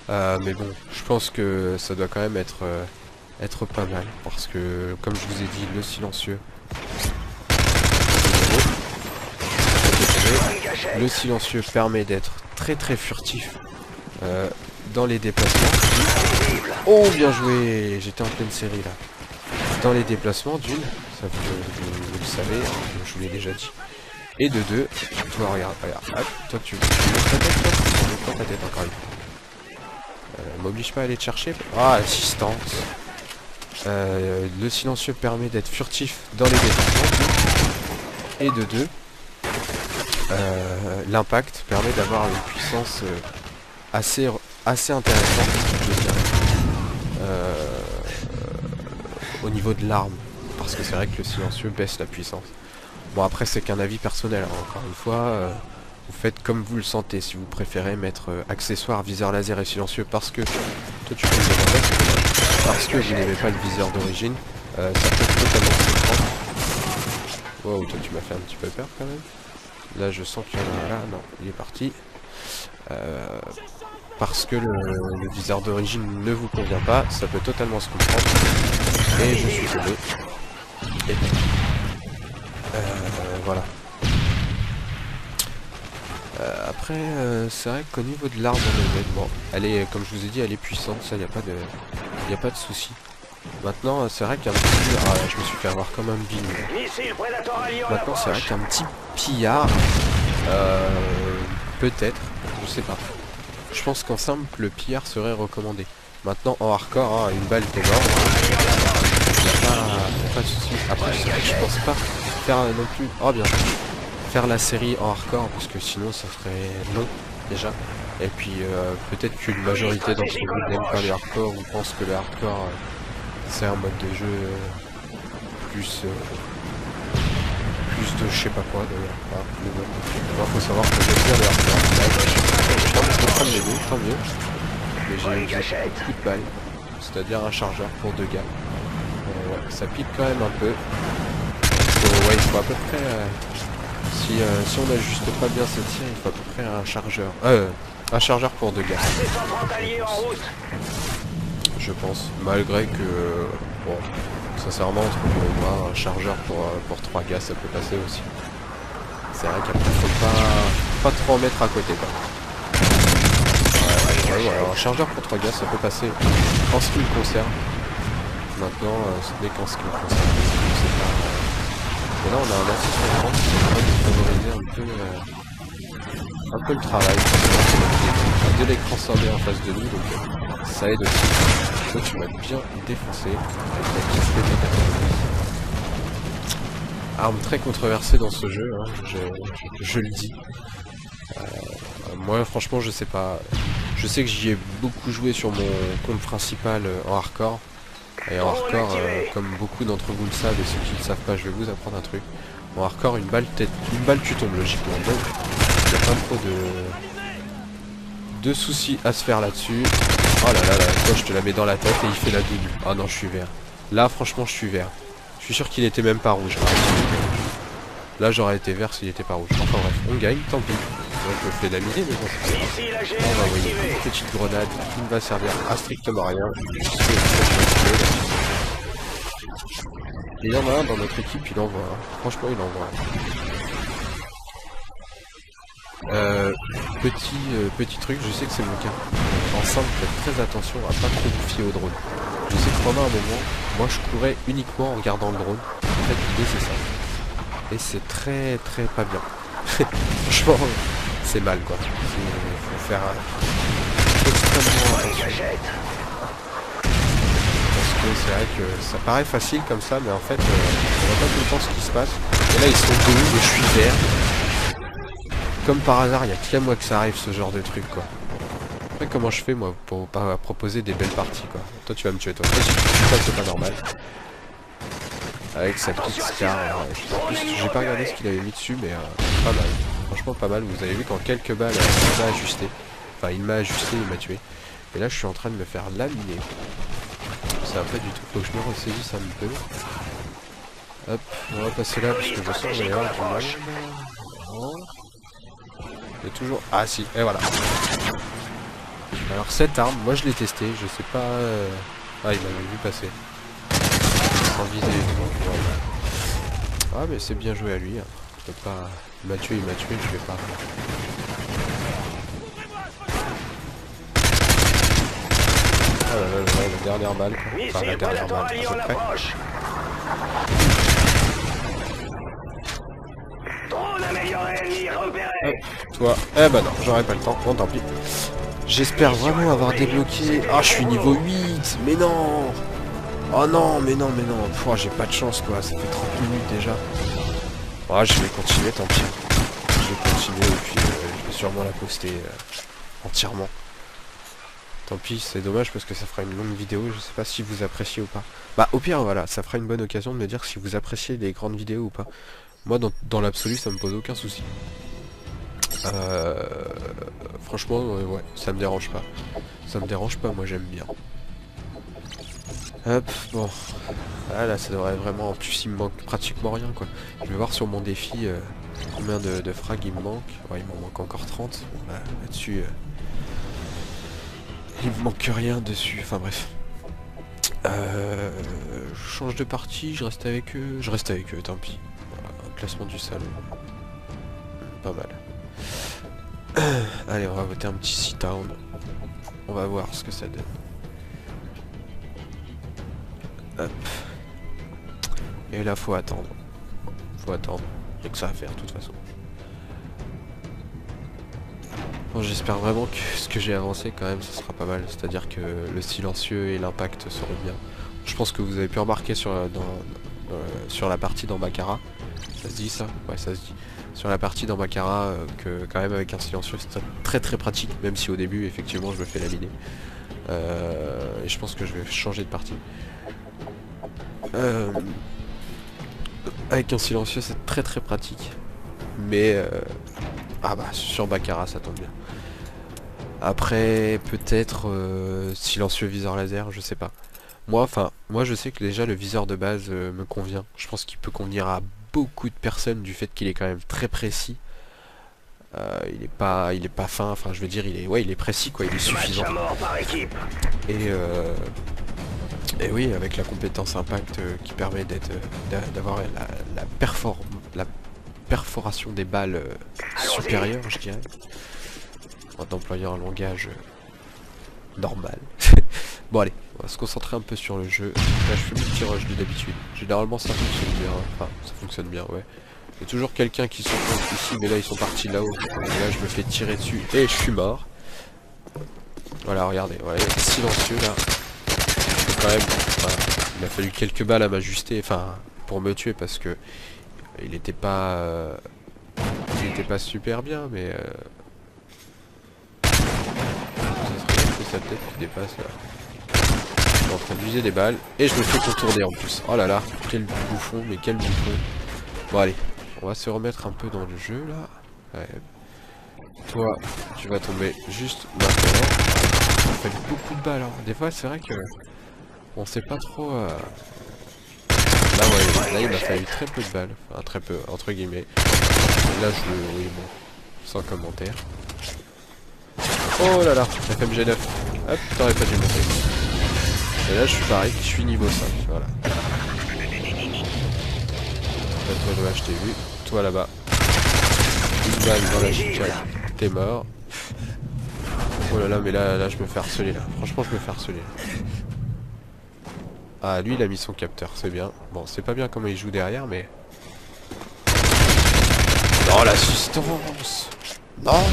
Mais bon, je pense que ça doit quand même être pas mal, parce que, comme je vous ai dit, le silencieux... Le silencieux permet d'être très très furtif dans les déplacements. Oh, bien joué! J'étais en pleine série, là. Dans les déplacements, d'une, ça vous le savez, hein, je vous l'ai déjà dit. Et de deux, toi, regarde, hop, toi tu ta tête encore une fois. M'oblige pas à aller te chercher. Ah, assistance. Le silencieux permet d'être furtif dans les déplacements. Et de deux, l'impact permet d'avoir une puissance assez intéressante, je dirais, au niveau de l'arme. Parce que c'est vrai que le silencieux baisse la puissance. Bon, après c'est qu'un avis personnel, hein, encore une fois. Vous faites comme vous le sentez, si vous préférez mettre accessoire, viseur laser et silencieux parce que toi tu peux le demander, parce que vous n'aimez pas le viseur d'origine, ça peut totalement se comprendre. Wow, toi tu m'as fait un petit peu peur quand même. Là je sens qu'il y en a là, non, il est parti. Parce que le viseur d'origine ne vous convient pas, ça peut totalement se comprendre. Et je suis tombé. Et voilà. Après, c'est vrai qu'au niveau de l'arme, bon, elle est, comme je vous ai dit, elle est puissante, ça, y a pas de souci. Maintenant, c'est vrai qu'un petit... Ah, je me suis fait avoir comme un bing. Maintenant, c'est vrai qu'un petit pillard, peut-être, je sais pas. Je pense qu'en simple, le pillard serait recommandé. Maintenant, en hardcore, hein, une balle t'es mort. Pas de souci. Après, je pense pas faire non plus... Oh, bien. Faire la série en hardcore parce que sinon ça ferait long déjà, et puis peut-être qu'une majorité d'entre vous n'aime pas les hardcore ou pense que le hardcore c'est un mode de jeu plus de je sais pas quoi d'ailleurs. Mais bon, faut savoir que j'aime bien le hardcore. Je peux prendre les deux, tant mieux, mais j'ai beaucoup de balles, c'est-à-dire un chargeur pour 2 gars. Ouais, ça pique quand même un peu. Ouais, il faut à peu près si on n'ajuste pas bien cette tir, il faut à peu près un chargeur pour 2 gars. Je pense, malgré que, bon, sincèrement, entre vous et moi, un chargeur pour 3 gars, ça peut passer aussi. C'est vrai qu'après, faut pas trop en mettre à côté, quoi. Ouais, alors, un chargeur pour 3 gars, ça peut passer en ce qui me concerne. Maintenant, ce n'est qu'en ce qui me concerne. C'est pas... Et là on a un assistant écran qui permet de favoriser un peu le travail. De l'écran scindé en face de nous, donc ça aide aussi. Toi tu m'as bien défoncé. Arme très controversée dans ce jeu, hein, je le dis. Moi franchement je sais pas. Je sais que j'y ai beaucoup joué sur mon compte principal en hardcore. Et en hardcore, comme beaucoup d'entre vous le savent, et ceux qui ne le savent pas, je vais vous apprendre un truc. En hardcore, une balle tu tombes logiquement. Donc, il n'y a pas trop de soucis à se faire là-dessus. Oh là là là, toi je te la mets dans la tête et il fait la double. Ah non, je suis vert. Là franchement je suis vert. Je suis sûr qu'il était même pas rouge. Là j'aurais été vert s'il était pas rouge. Enfin bref, on gagne, tant pis. Moi je me fais laminer mais bon c'est pas grave. On va envoyer une petite grenade qui ne va servir à strictement rien. Et il y en a un dans notre équipe, il envoie. Franchement il envoie. Petit truc, je sais que c'est mon cas. Ensemble, faites très attention à pas trop vous fier au drone. Je sais que pendant un moment, moi je courais uniquement en regardant le drone. En fait l'idée c'est ça. Et c'est très pas bien. Franchement, c'est mal quoi. Faut faire extrêmement attention. Parce que c'est vrai que ça paraît facile comme ça, mais en fait, on voit pas tout le temps ce qui se passe. Et là ils sont deux et je suis vert. Comme par hasard, il n'y a qu'à moi que ça arrive ce genre de truc quoi. Après comment je fais moi pour pas proposer des belles parties quoi. Toi tu vas me tuer toi. Ça c'est pas normal. Avec sa petite scar. J'ai pas regardé ce qu'il avait mis dessus mais pas mal. Franchement pas mal. Vous avez vu qu'en quelques balles il m'a ajusté. Enfin il m'a ajusté, il m'a tué. Et là je suis en train de me faire laminer. Ça va pas du tout. Faut que je me ressaisisse un peu. Hop, on va passer là parce que je sens qu'il y a du mal. Il y a toujours... Ah si, et voilà. Alors cette arme, moi je l'ai testée, je sais pas... Ah il m'avait vu passer. Sans viser et tout. Ouais. Ah mais c'est bien joué à lui. Hein. Je peux pas... Il m'a tué, je vais pas... Ah là là là, la dernière balle. Enfin la dernière balle, à peu près. Hop, toi, eh bah non, j'aurais pas le temps, bon tant pis. J'espère vraiment avoir débloqué... Ah, je suis niveau 8, mais non. Oh non, mais non. Pouah, j'ai pas de chance quoi, ça fait 30 minutes déjà. Ah, je vais continuer, tant pis. Je vais continuer et puis je vais sûrement la poster entièrement. Tant pis, c'est dommage parce que ça fera une longue vidéo, je sais pas si vous appréciez ou pas. Bah au pire voilà, ça fera une bonne occasion de me dire si vous appréciez les grandes vidéos ou pas. Moi dans l'absolu ça me pose aucun souci. Franchement ouais, ça me dérange pas. Ça me dérange pas, moi j'aime bien. Hop, bon. Ah là ça devrait vraiment... En plus il me manque pratiquement rien quoi. Je vais voir sur mon défi combien de frags il me manque. Ouais il m'en manque encore 30. Bon, bah, là-dessus... il me manque rien dessus, enfin bref. Je change de partie, je reste avec eux, tant pis. Voilà, classement du salon. Pas mal. Allez, on va voter un petit sit-down. On va voir ce que ça donne. Hop. Et là, faut attendre. Il y a que ça à faire, de toute façon. Bon, j'espère vraiment que ce que j'ai avancé quand même, ce sera pas mal. C'est-à-dire que le silencieux et l'impact seront bien. Je pense que vous avez pu remarquer sur la partie dans Baccarat. Ça se dit ça? Ouais, ça se dit. Sur la partie dans Baccarat, que quand même avec un silencieux c'est très pratique, même si au début effectivement je me fais laminer. Et je pense que je vais changer de partie. Avec un silencieux c'est très pratique. Mais ah bah sur Baccarat ça tombe bien. Après peut-être silencieux viseur laser, je sais pas. Moi je sais que déjà le viseur de base me convient. Je pense qu'il peut convenir à beaucoup de personnes du fait qu'il est quand même très précis. Il est pas fin, enfin je veux dire il est précis quoi, il est suffisant. Et oui, avec la compétence impact qui permet d'avoir la perforation des balles supérieures, je dirais, en employant un langage normal. Bon allez, on va se concentrer un peu sur le jeu. Là je fais le petit rush de d'habitude. Généralement ça fonctionne bien, enfin ça fonctionne bien, ouais. Il y a toujours quelqu'un qui s'enfonce ici, mais là ils sont partis là-haut. Et là je me fais tirer dessus et je suis mort. Voilà, regardez, ouais, silencieux là. Quand même, enfin, il a fallu quelques balles à m'ajuster, enfin pour me tuer parce que il était pas super bien, mais ça serait bien que sa tête qui dépasse là. Je suis en train d'user des balles et je me fais contourner en plus. Oh là là, quel bouffon, mais quel bouffon. Bon allez, on va se remettre un peu dans le jeu là. Ouais. Toi, tu vas tomber juste maintenant. Ça fait beaucoup de balles, hein. Des fois c'est vrai que on sait pas trop Là, ouais, là il m'a fallu très peu de balles. Enfin, très peu, entre guillemets. Et là, oui, bon, sans commentaire. Oh là là, FMG9. Hop, t'aurais pas dû monter. Et là, je suis pareil, je suis niveau 5. Voilà. Là, toi, dommage, je t'ai vu. Toi, là-bas. Une balle dans la chicha. T'es mort. Oh là là, mais là, je me fais harceler, là. Franchement, je me fais harceler. Ah, lui, il a mis son capteur, c'est bien. Bon, c'est pas bien comment il joue derrière, mais... Non, l'assistance. Non.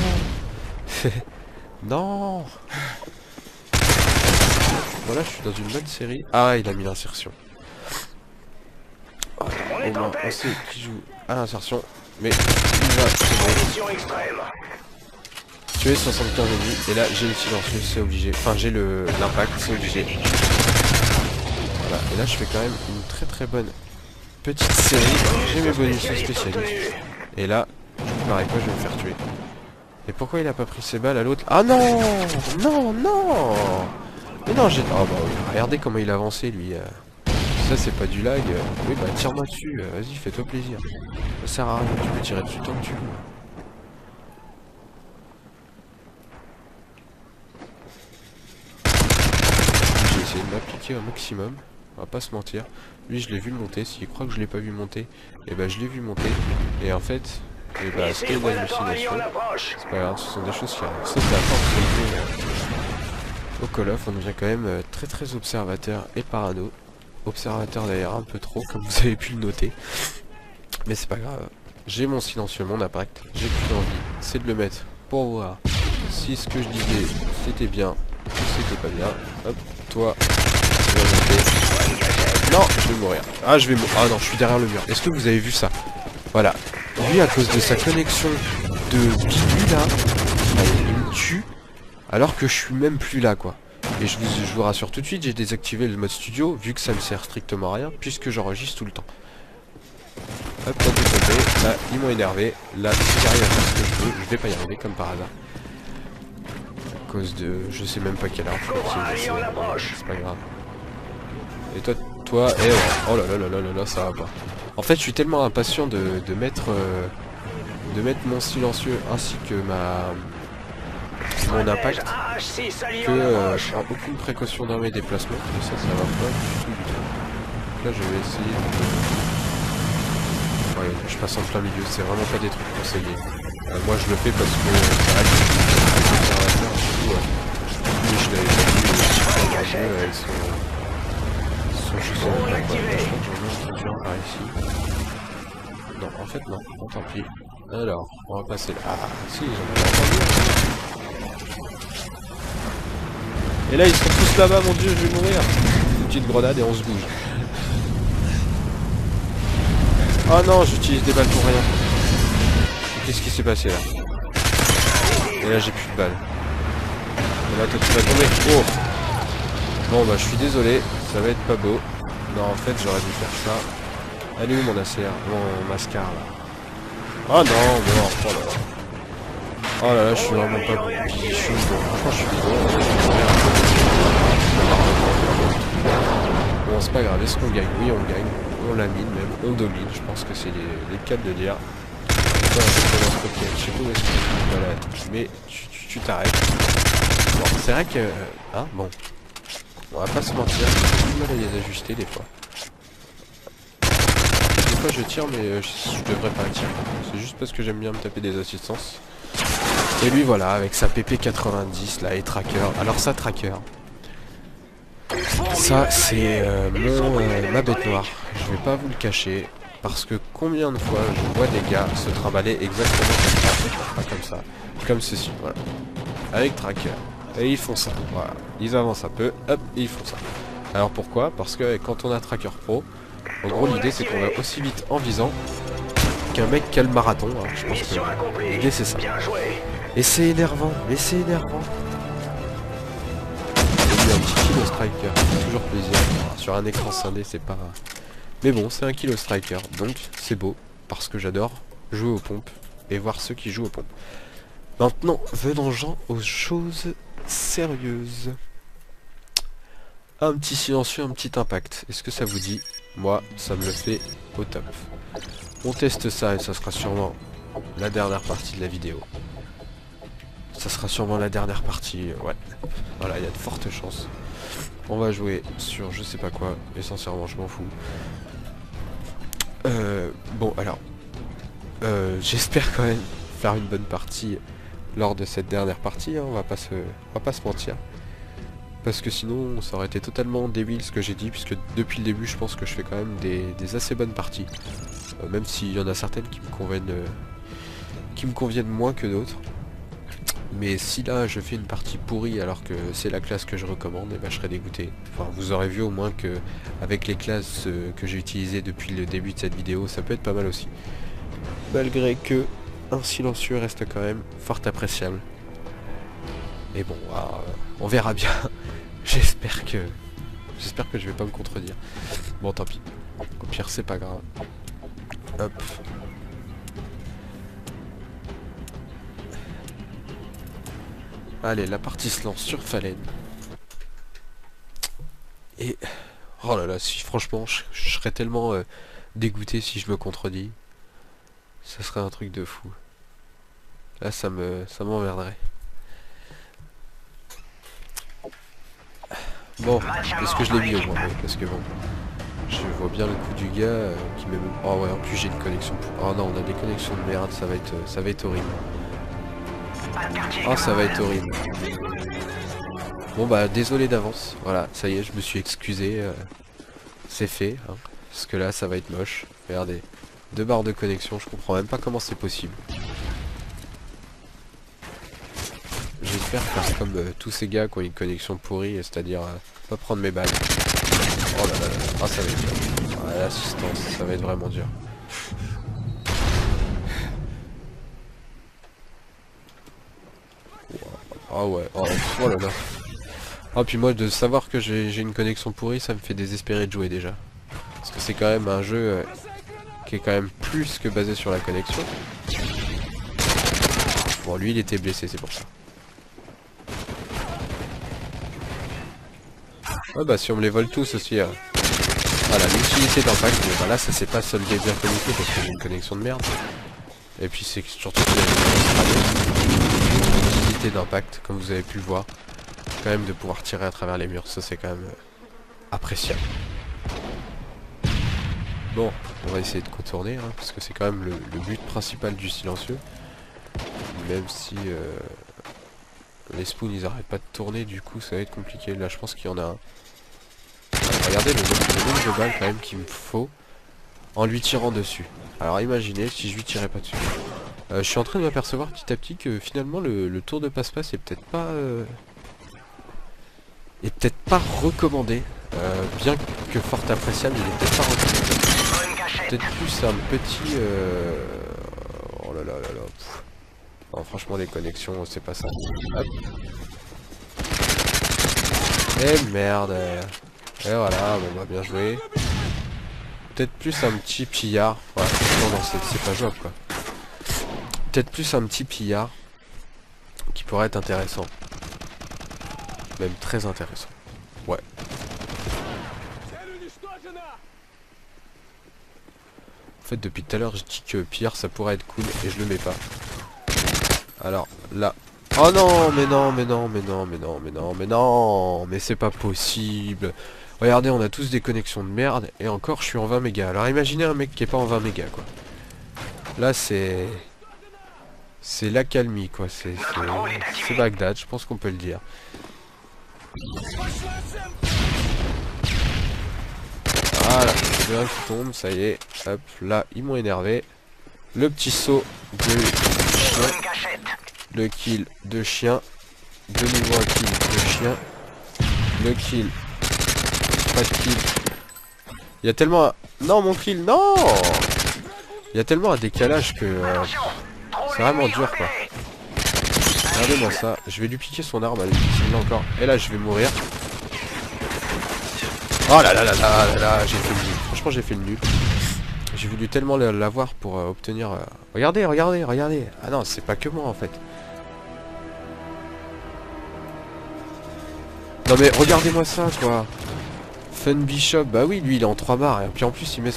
Non. Voilà, je suis dans une bonne série. Ah, il a mis l'insertion. Oh, au moins, on sait qui joue à l'insertion. Mais il va... tuer 75 ennemis. Et là, j'ai le silencieux, c'est obligé. Enfin, j'ai l'impact, c'est obligé. Voilà, et là je fais quand même une très très bonne petite série. J'ai mes bonus spécialistes. Et là, pareil quoi, je vais me faire tuer. Et pourquoi il a pas pris ses balles à l'autre? Ah non. Non, non. Mais non, j'ai... Oh bah oui, regardez comment il a avancé lui. Ça c'est pas du lag. Oui bah tire-moi dessus, vas-y, fais-toi plaisir. Ça sert à rien, tu peux tirer dessus tant que tu veux. J'ai essayé de m'appliquer au maximum. On va pas se mentir. Lui je l'ai vu monter. S'il croit que je l'ai pas vu monter, et bah je l'ai vu monter. Et en fait, et bah c'était une hallucination. C'est pas grave, ce sont des choses qui arrivent. Sauf la force au Call of, on devient quand même très très observateur et parano. Observateur d'ailleurs un peu trop, comme vous avez pu le noter. Mais c'est pas grave. J'ai mon silencieux, mon impact. J'ai plus envie, c'est de le mettre pour voir si ce que je disais c'était bien ou c'était pas bien. Hop, toi. Non, je vais mourir. Ah, je vais mourir. Ah non, je suis derrière le mur. Est-ce que vous avez vu ça? Voilà. Lui, à cause de sa connexion de bidule, là, il me tue, alors que je suis même plus là, quoi. Et je vous rassure tout de suite, j'ai désactivé le mode studio, vu que ça me sert strictement à rien, puisque j'enregistre tout le temps. Hop, hop, hop, là, ils m'ont énervé. Là, si j'arrive à faire ce que je vais pas y arriver, comme par hasard. À cause de... je sais même pas quelle heure. C'est pas grave. Et toi, et ouais. Oh là là là là là là, ça va pas. En fait, je suis tellement impatient de mettre mon silencieux ainsi que mon impact que je prends aucune précaution dans mes déplacements. Et ça va pas du tout. Là, je vais essayer de... Ouais, je passe en plein milieu. C'est vraiment pas des trucs conseillés. Moi, je le fais parce que ça reste mais je l'avais pas vu avec je sais même pas quoi. Je crois que j'en ai entendu un par ici. Non, en fait non. Bon, tant pis. Alors, on va passer là. Ah, si, j'en ai entendu. Et là, ils sont tous là-bas, mon dieu, je vais mourir. Une petite grenade et on se bouge. Oh non, j'utilise des balles pour rien. Qu'est-ce qui s'est passé là? Et là, j'ai plus de balles. Et là, toi, tu vas tomber. Oh! Bon, bah, je suis désolé. Ça va être pas beau. Non, en fait, j'aurais dû faire ça. Allez où mon ACR? Mon mascar là. Ah non, mort. Oh là là. Oh là là, je suis vraiment pas bon. Franchement, je suis bidon. Bon, c'est pas grave. Est-ce qu'on gagne? Oui, on gagne. On la mine même. On domine. Je pense que c'est les cas de dire. Je sais pas où est-ce que voilà. Mais tu t'arrêtes. Bon, c'est vrai que... Hein, bon. On va pas se mentir, j'ai du mal à les ajuster des fois. Des fois je tire mais je devrais pas tirer. C'est juste parce que j'aime bien me taper des assistances. Et lui voilà, avec sa PP90 là et tracker. Alors ça tracker. Ça c'est ma bête noire. Je vais pas vous le cacher. Parce que combien de fois je vois des gars se trimballer exactement comme ça. Pas comme ça. Comme ceci, voilà. Avec tracker. Et ils font ça, voilà. Ils avancent un peu, hop, et ils font ça. Alors pourquoi? Parce que quand on a Tracker Pro, en gros l'idée c'est qu'on va aussi vite en visant qu'un mec qui a le marathon. Hein. Je pense que l'idée c'est ça. Et c'est énervant, mais c'est énervant. Il y a un petit kilo striker, toujours plaisir. Sur un écran scindé c'est pas... Mais bon, c'est un kilo striker, donc c'est beau, parce que j'adore jouer aux pompes et voir ceux qui jouent aux pompes. Maintenant, venons-en aux choses sérieuse. Un petit silencieux, un petit impact. Est-ce que ça vous dit? Moi, ça me le fait au top. On teste ça et ça sera sûrement la dernière partie de la vidéo. Ça sera sûrement la dernière partie, ouais. Voilà, il y a de fortes chances. On va jouer sur je sais pas quoi, essentiellement je m'en fous. Bon alors, j'espère quand même faire une bonne partie lors de cette dernière partie, hein, on va pas se mentir. Parce que sinon ça aurait été totalement débile ce que j'ai dit, puisque depuis le début je pense que je fais quand même des assez bonnes parties. Même s'il y en a certaines qui me conviennent moins que d'autres. Mais si là je fais une partie pourrie alors que c'est la classe que je recommande, et ben je serais dégoûté. Enfin vous aurez vu au moins que avec les classes que j'ai utilisées depuis le début de cette vidéo, ça peut être pas mal aussi. Malgré que un silencieux reste quand même fort appréciable. Mais bon, on verra bien. J'espère que je vais pas me contredire. Bon tant pis. Au pire c'est pas grave. Hop. Allez, la partie se lance sur Fallen. Et... oh là là, si franchement, je serais tellement dégoûté si je me contredis. Ça serait un truc de fou. Là, ça m'emmerderait. Bon, est-ce que je l'ai mis au moins? Oui, parce que bon, je vois bien le coup du gars qui met... oh ouais, en plus j'ai une connexion... oh non, on a des connexions de merde, ça va être horrible. Oh, ça va être horrible. Bon bah désolé d'avance, voilà, ça y est, je me suis excusé, c'est fait, hein, parce que là ça va être moche. Regardez, 2 barres de connexion, je comprends même pas comment c'est possible. J'espère faire comme tous ces gars qui ont une connexion pourrie, c'est-à-dire pas prendre mes balles. Oh là là là, oh, ça va être dur. Ah, l'assistance, ça va être vraiment dur. Ah ouais, oh là là. Ah puis moi de savoir que j'ai une connexion pourrie, ça me fait désespérer de jouer déjà. Parce que c'est quand même un jeu qui est quand même plus que basé sur la connexion. Bon lui il était blessé, c'est pour ça. Ah bah si on me les vole tous aussi. Voilà, l'utilité d'impact, mais bah là ça s'est pas soldé bien connecté parce que j'ai une connexion de merde. Et puis c'est surtout qu'il y a une utilité d'impact, comme vous avez pu le voir. Quand même de pouvoir tirer à travers les murs, ça c'est quand même appréciable. Bon, on va essayer de contourner, hein, parce que c'est quand même le but principal du silencieux. Même si les spoons ils arrêtent pas de tourner, du coup ça va être compliqué. Là je pense qu'il y en a un. Regardez le nombre de balles quand même qu'il me faut en lui tirant dessus. Alors imaginez si je lui tirais pas dessus. Je suis en train de m'apercevoir petit à petit que finalement le tour de passe-passe est peut-être pas... recommandé. Bien que fort appréciable, il est peut-être pas recommandé. Peut-être plus un petit... oh là là là là. Non, franchement les connexions c'est pas ça. Hop. Et merde. Et voilà, bon bah bien joué. Peut-être plus un petit pillard. Ouais, non, c'est pas jouable quoi. Peut-être plus un petit pillard qui pourrait être intéressant. Même très intéressant. Ouais. En fait depuis tout à l'heure je dis que pillard ça pourrait être cool et je le mets pas. Alors là. Oh non, mais non, mais non, mais non, mais non, mais non, mais non, mais c'est pas possible. Regardez, on a tous des connexions de merde et encore je suis en 20 mégas. Alors imaginez un mec qui est pas en 20 mégas quoi. Là c'est l'accalmie quoi, c'est Bagdad, je pense qu'on peut le dire. Voilà, j'ai un qui tombe, ça y est. Hop, là ils m'ont énervé. Le petit saut de chien. Le kill de chien. De nouveau un kill de chien. Le kill. Pas de kill. Il y a tellement un... non mon kill, non. Il y a tellement un décalage que c'est vraiment dur quoi. Regardez-moi ça. Je vais lui piquer son arme, allez, là encore. Et là je vais mourir. Oh là là là là là là, j'ai fait le nul. Franchement j'ai fait le nul. J'ai voulu tellement l'avoir pour obtenir... Regardez, regardez, regardez. Ah non, c'est pas que moi en fait. Non mais regardez-moi ça quoi. Fun Bishop, bah oui lui il est en 3 barres. Et puis en plus il met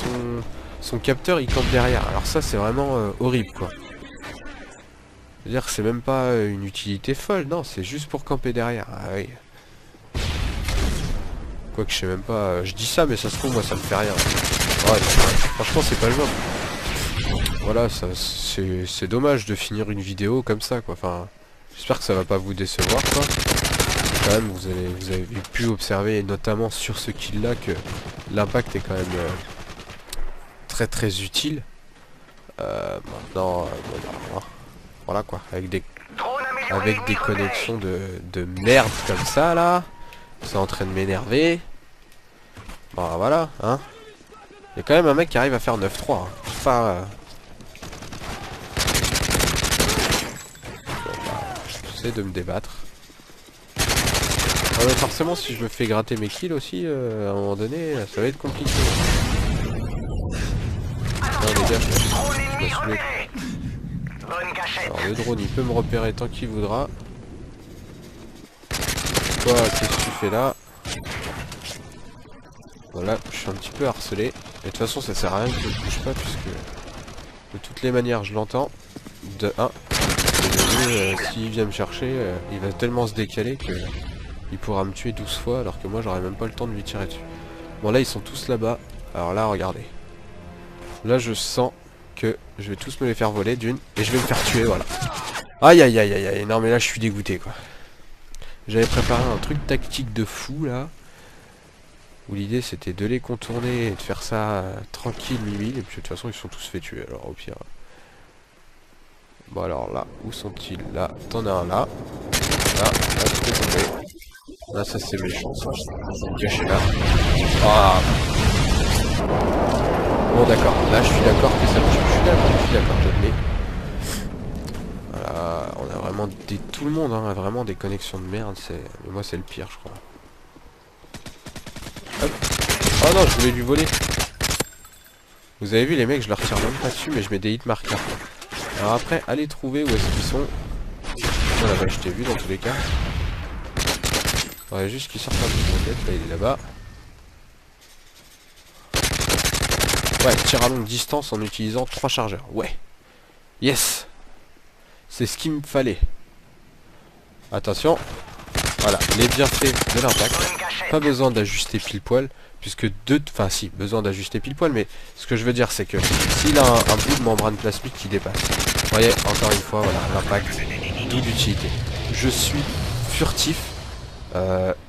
son capteur, il campe derrière. Alors ça c'est vraiment horrible quoi. C'est-à-dire que c'est même pas une utilité folle, non, c'est juste pour camper derrière. Ah oui. Quoique je sais même pas, je dis ça mais ça se trouve moi ça me fait rien. Ouais, franchement c'est pas jouable. Voilà, c'est dommage de finir une vidéo comme ça quoi. Enfin, j'espère que ça va pas vous décevoir quoi. Quand même vous avez pu observer notamment sur ce kill là que l'impact est quand même très très utile. Maintenant, voilà quoi, avec des connexions de merde comme ça là. C'est en train de m'énerver. Bon voilà, hein. Il y a quand même un mec qui arrive à faire 9-3. Hein. Enfin... j'essaie de me débattre. Ah, mais forcément si je me fais gratter mes kills aussi, à un moment donné, ça va être compliqué. Non les gars, je me suis... Alors le drone il peut me repérer tant qu'il voudra. Toi, qu'est-ce que tu fais là? Voilà, je suis un petit peu harcelé. Et de toute façon ça sert à rien que je ne bouge pas puisque de toutes les manières je l'entends. De 1. Et de 2, s'il vient me chercher, il va tellement se décaler que il pourra me tuer 12 fois alors que moi j'aurais même pas le temps de lui tirer dessus. Bon là ils sont tous là-bas. Alors là regardez. Là je sens que je vais tous me les faire voler d'une et je vais me faire tuer, voilà. Aïe aïe aïe aïe aïe, non mais là je suis dégoûté quoi. J'avais préparé un truc tactique de fou là. Où l'idée c'était de les contourner et de faire ça tranquille, mimile. Et puis de toute façon ils se sont tous fait tuer alors au pire. Bon alors là, où sont-ils? Là, t'en as un là. Là, tu peux tomber. Là ça c'est méchant ça. Je vais me cacher là. Ah. Bon d'accord, là je suis d'accord que ça me tue. Je suis d'accord, je l'ai. Voilà, on a vraiment tout le monde, hein, vraiment des connexions de merde. Mais moi c'est le pire je crois. Hop. Oh non, je voulais lui voler. Vous avez vu les mecs, je leur tire même pas dessus, mais je mets des hit marqueurs. Alors après, allez trouver où est-ce qu'ils sont. Oh là-bas, je t'ai vu dans tous les cas. Faudrait juste qu'il sorte un peu de tête. Là, il est là-bas. Ouais, tir à longue distance en utilisant 3 chargeurs. Ouais. Yes. C'est ce qu'il me fallait. Attention. Voilà, les bienfaits de l'impact. Pas besoin d'ajuster pile poil. Puisque enfin si, besoin d'ajuster pile poil. Mais ce que je veux dire c'est que s'il a un bout de membrane plasmique qui dépasse. Vous voyez, encore une fois, voilà, l'impact, d'où l'utilité. Je suis furtif.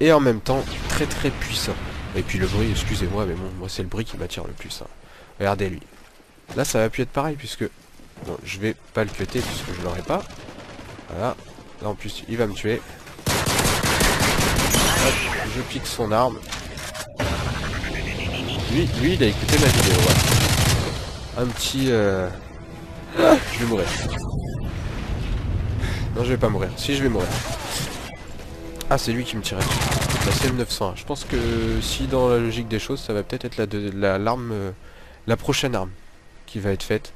Et en même temps très très puissant. Et puis le bruit, excusez-moi, mais bon, moi c'est le bruit qui m'attire le plus. Hein. Regardez lui. Là ça va plus être pareil puisque... Bon, je vais pas le cutter puisque je l'aurai pas. Voilà. Là en plus il va me tuer. Hop, je pique son arme. Lui il a écouté ma vidéo, ouais. Un petit... Ah, je vais mourir. Non je vais pas mourir. Si je vais mourir. Ah c'est lui qui me tirait dessus. La CM900. Je pense que si dans la logique des choses ça va peut-être être l'arme... la prochaine arme qui va être faite.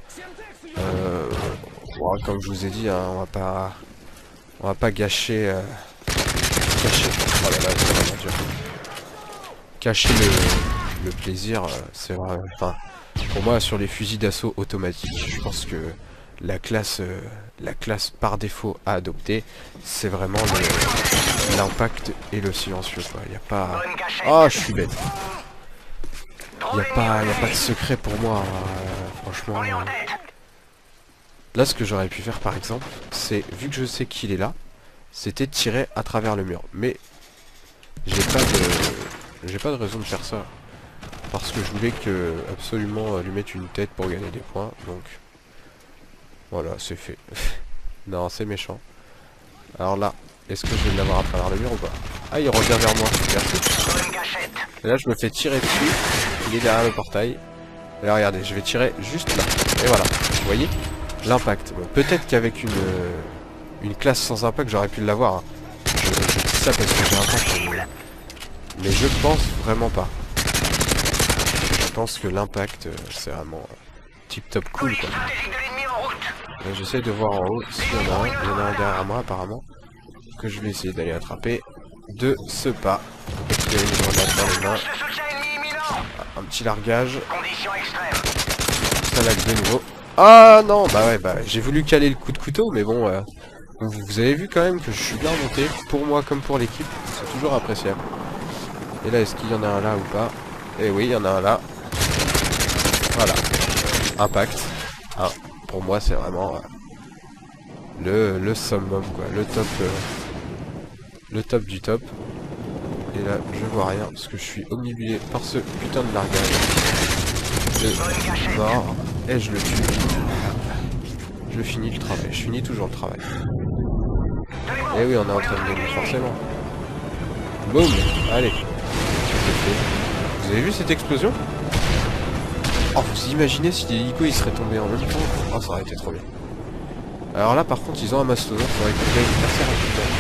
Bon, comme je vous ai dit, hein, on va pas gâcher... oh là là, c'est vraiment dur. Cacher le plaisir, c'est vrai. Enfin, pour moi, sur les fusils d'assaut automatiques, je pense que la classe par défaut à adopter, c'est vraiment l'impact et le silencieux. Il n'y a pas... Oh, je suis bête. Il n'y a pas de secret pour moi, franchement. Là, ce que j'aurais pu faire, par exemple, c'est, vu que je sais qu'il est là, c'était de tirer à travers le mur. Mais j'ai pas de raison de faire ça. Parce que je voulais absolument lui mettre une tête pour gagner des points. Donc, voilà, c'est fait. Non, c'est méchant. Alors là, est-ce que je vais l'avoir à travers le mur ou pas? Ah, il revient vers moi. Merci. Et là, je me fais tirer dessus. Il est derrière le portail. Et là, regardez, je vais tirer juste là. Et voilà. Vous voyez l'impact. Bon, peut-être qu'avec une classe sans impact, j'aurais pu l'avoir. Hein. Je dis ça parce que j'ai impact. Mais je pense vraiment pas. Je pense que l'impact, c'est vraiment tip top cool, quoi. J'essaie de voir en haut s'il y en a un. Il y en a un derrière moi, apparemment. Que je vais essayer d'aller attraper. de ce pas. Récupérer une grenade dans les mains. Un petit largage. Ça lag de nouveau. Ah non, bah ouais, bah j'ai voulu caler le coup de couteau, mais bon, vous avez vu quand même que je suis bien monté, pour moi comme pour l'équipe, c'est toujours appréciable. Et là, est-ce qu'il y en a un là ou pas? Eh oui, il y en a un là. Voilà. Impact. Ah, pour moi, c'est vraiment le summum, quoi, le top du top. Et là, je vois rien, parce que je suis omnibulé par ce putain de largage. Je mort, et je le tue. Je finis le travail, je finis toujours le travail. Et oui, on est en train de gagner, forcément. Boum. Allez. Vous avez vu cette explosion? Oh, vous imaginez si l'hélico il serait tombé en même temps? Oh, ça aurait été trop bien. Alors là, par contre, ils ont un mastodonte, il faudrait qu'on gagne assez rapidement.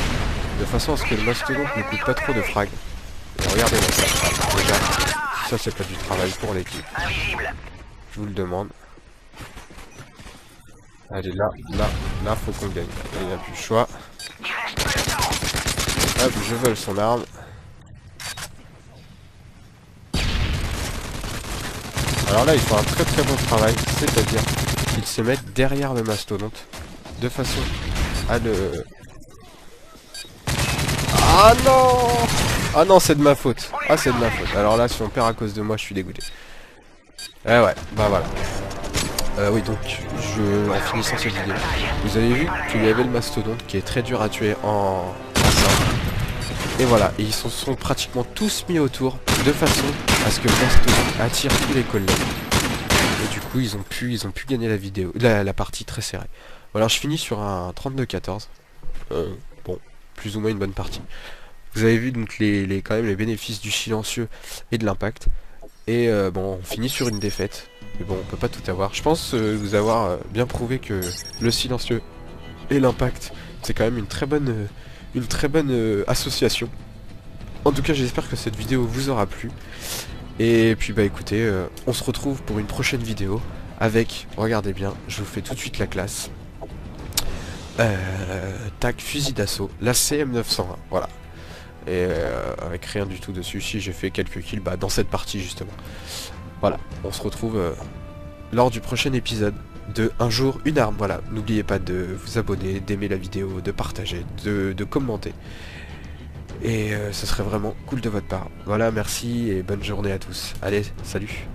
De façon à ce que le mastodonte ne coûte pas trop de frag. Et regardez-moi ça. Déjà, ça c'est pas du travail pour l'équipe. Je vous le demande. Allez, là, faut qu'on gagne. Il n'y a plus le choix. Hop, je vole son arme. Alors là, ils font un très très bon travail, c'est-à-dire qu'ils se mettent derrière le mastodonte, de façon à le... Ah non! Ah non, c'est de ma faute. Ah, c'est de ma faute. Alors là, si on perd à cause de moi, je suis dégoûté. Eh ouais, bah voilà. Oui, donc, en finissant cette vidéo, vous avez vu qu'il y avait le mastodonte qui est très dur à tuer en simple. Et voilà, et ils se sont pratiquement tous mis autour, de façon à ce que le mastodonte attire tous les collègues. Et du coup, ils ont pu gagner la vidéo, la partie très serrée. Bon, alors je finis sur un 32-14. Bon, plus ou moins une bonne partie. Vous avez vu donc quand même les bénéfices du silencieux et de l'impact. Et bon, on finit sur une défaite. Mais bon, on peut pas tout avoir. Je pense vous avoir bien prouvé que le silencieux et l'impact, c'est quand même une très bonne association. En tout cas, j'espère que cette vidéo vous aura plu. Et puis bah écoutez, on se retrouve pour une prochaine vidéo avec, regardez bien, je vous fais tout de suite la classe. Tac, fusil d'assaut, la CM901, voilà. Et avec rien du tout dessus, si j'ai fait quelques kills dans cette partie justement. Voilà, on se retrouve lors du prochain épisode de Un jour, une arme. Voilà, n'oubliez pas de vous abonner, d'aimer la vidéo, de partager, de commenter. Et ce serait vraiment cool de votre part. Voilà, merci et bonne journée à tous. Allez, salut!